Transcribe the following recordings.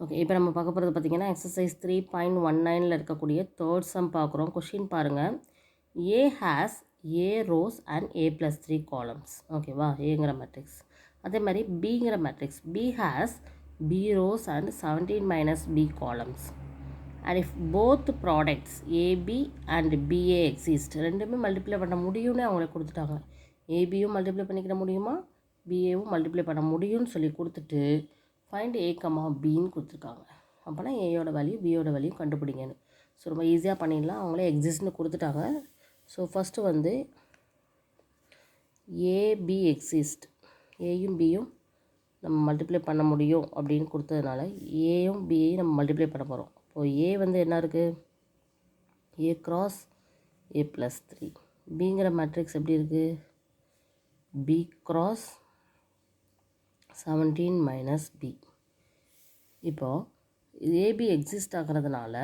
Okay, இப்போ நம்ம பார்க்க போகிறது பார்த்திங்கன்னா எக்ஸசைஸ் 3.19 இருக்கக்கூடிய தேர்ட் சம் பார்க்குறோம். கொஷின் பாருங்கள். A has A rows and A plus 3 columns. ஓகேவா, ஏங்கிற மேட்ரிக்ஸ். அதே மாதிரி பிங்கிற matrix. B has B rows and 17 minus B columns. And if both products AB and BA exist, ரெண்டுமே மல்டிப்ளை பண்ண முடியும்னு அவங்களுக்கு கொடுத்துட்டாங்க. ஏபியும் மல்டிப்ளை பண்ணிக்கிற முடியுமா, பிஏவும் மல்டிப்ளை பண்ண முடியும்னு சொல்லி கொடுத்துட்டு ஃபைண்ட் ஏ கமா பின்னு கொடுத்துருக்காங்க. அப்போனா ஏயோட வேல்யூ பியோட வேல்யூ கண்டுபிடிங்கன்னு. ஸோ ரொம்ப ஈஸியாக பண்ணிடலாம். அவங்களே எக்ஸிஸ்ட்னு கொடுத்துட்டாங்க. ஸோ ஃபஸ்ட்டு வந்து ஏபி எக்ஸிஸ்ட், ஏயும் பியும் நம்ம மல்டிப்ளை பண்ண முடியும் அப்படின்னு கொடுத்ததுனால ஏயும் பியையும் நம்ம மல்டிப்ளை பண்ண போகிறோம். இப்போது ஏ வந்து என்ன இருக்குது, ஏ க்ராஸ் ஏ ப்ளஸ் 3. பிங்கிற மேட்ரிக்ஸ் எப்படி இருக்குது, பி க்ராஸ் 17 மைனஸ் பி. இப்போது ஏபி எக்ஸிஸ்ட் ஆகிறதுனால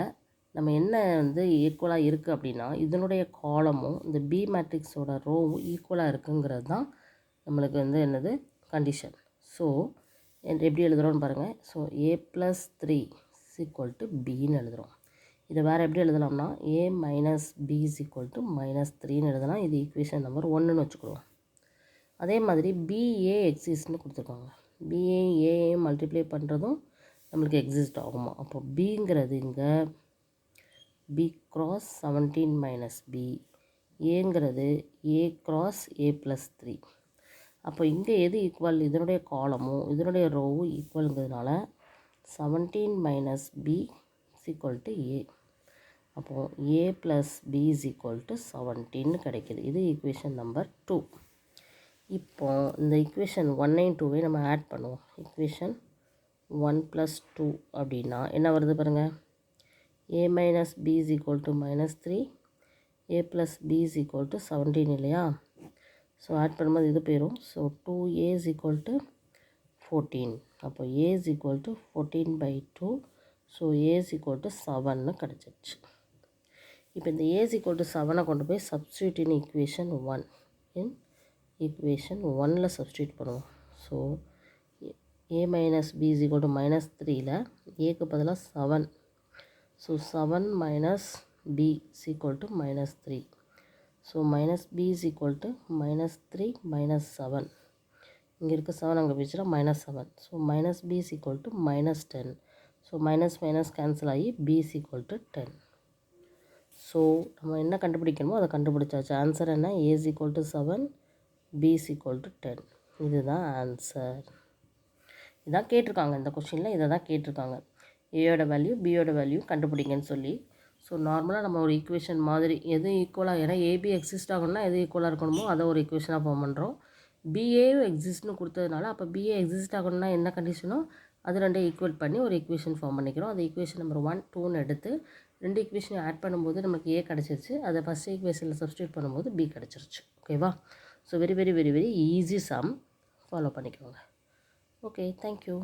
நம்ம என்ன வந்து ஈக்குவலாக இருக்குது அப்படின்னா, இதனுடைய காலமும் இந்த பி மேட்ரிக்ஸோட ரோவும் ஈக்குவலாக இருக்குங்கிறது தான் நம்மளுக்கு வந்து என்னது கண்டிஷன். ஸோ எப்படி எழுதுகிறோன்னு பாருங்கள். So A plus 3 equal to பின்னு எழுதுகிறோம். இதை வேறு எப்படி எழுதலாம்னா A minus B equal to minus 3ன்னு எழுதலாம். இது ஈக்குவேஷன் நம்பர் 1ன்னு வச்சுக்கிடுவோம். அதே மாதிரி பிஏ எக்ஸிஸ்ட்னு கொடுத்துருக்காங்க. பிஏ ஏஏ மல்டிப்ளை பண்ணுறதும் நம்மளுக்கு எக்ஸிஸ்ட் ஆகுமா. அப்போ பிங்கிறது இங்கே பி க்ராஸ் 17 மைனஸ் பி, ஏங்கிறது ஏ க்ராஸ் ஏ ப்ளஸ் 3. அப்போ இங்கே எது ஈக்குவல், இதனுடைய காலமும் இதனுடைய ரோவும் ஈக்குவலுங்கிறதுனால 17 மைனஸ் பி ஈக்குவல் டு ஏ. அப்போது ஏ ப்ளஸ் பி ஈக்குவல் டு 17 கிடைக்கிது. இது ஈக்குவேஷன் நம்பர் 2. இப்போ இந்த ஈக்குவேஷன் 1 2 நம்ம ஆட் பண்ணுவோம். ஈக்குவேஷன் 1 + 2 அப்படின்னா என்ன வருது பாருங்கள். A minus B equal to minus 3, A plus B equal to 17 இல்லையா. ஸோ ஆட் பண்ணும்போது இது போயிடும். So 2a equal to 14. அப்போ a equal to 14/2. So a equal to 7ன்னு கிடச்சிருச்சு. இப்போ இந்த a ஈக்குவல் டு 7 கொண்டு போய் substitute in equation 1. In equation 1ல் சப்ஸ்டியூட் பண்ணுவோம். So a minus b is equal to minus 3ல ஏக்கு பதிலாக 7. So 7 minus b is equal to minus 3. So minus b is equal to minus 3 minus 7. இங்கே இருக்க 7 அங்கே போயிடுச்சுன்னா minus 7. So minus b is equal to minus 10. So minus minus cancel ஆகி b is equal to 10. So நம்ம என்ன கண்டுபிடிக்கணுமோ அதை கண்டுபிடிச்சாச்சு. Answer என்ன, a is equal to 7, b is equal to 10. இதுதான் ஆன்சர். இதான் கேட்டிருக்காங்க இந்த கொஷினில், இதை தான் கேட்டிருக்காங்க. ஏயோட வேல்யூ பியோட வேல்யூ கண்டுபிடிங்கன்னு சொல்லி. ஸோ நார்மலாக நம்ம ஒரு ஈக்குவேஷன் மாதிரி எது ஈக்குவலாக, ஏன்னா ஏபி எக்ஸிஸ்ட் ஆகணும்னா எது ஈக்குவலாக இருக்கணுமோ அதை ஒரு ஈக்குவேஷனாக ஃபார்ம் பண்ணுறோம். பிஏயும் எக்ஸிஸ்ட்னு கொடுத்ததுனால அப்போ பிஏ எக்ஸிஸ்ட் ஆகணும்னா என்ன கண்டிஷனோ அது ரெண்டே ஈக்குவல் பண்ணி ஒரு ஈக்குவேஷன் ஃபார்ம் பண்ணிக்கிறோம். அது ஈக்குவேஷன் நம்பர் 1 2ன்னு எடுத்து ரெண்டு ஈக்குவேஷனை ஆட் பண்ணும்போது நமக்கு ஏ கிடச்சிருச்சு. அதை ஃபஸ்ட் ஈக்குவேஷனில் சப்ஸ்டியூட் பண்ணும்போது பி கிடச்சிருச்சு. ஓகேவா. So very very very very easy sum, follow பண்ணிக்கோங்க. Okay, thank you.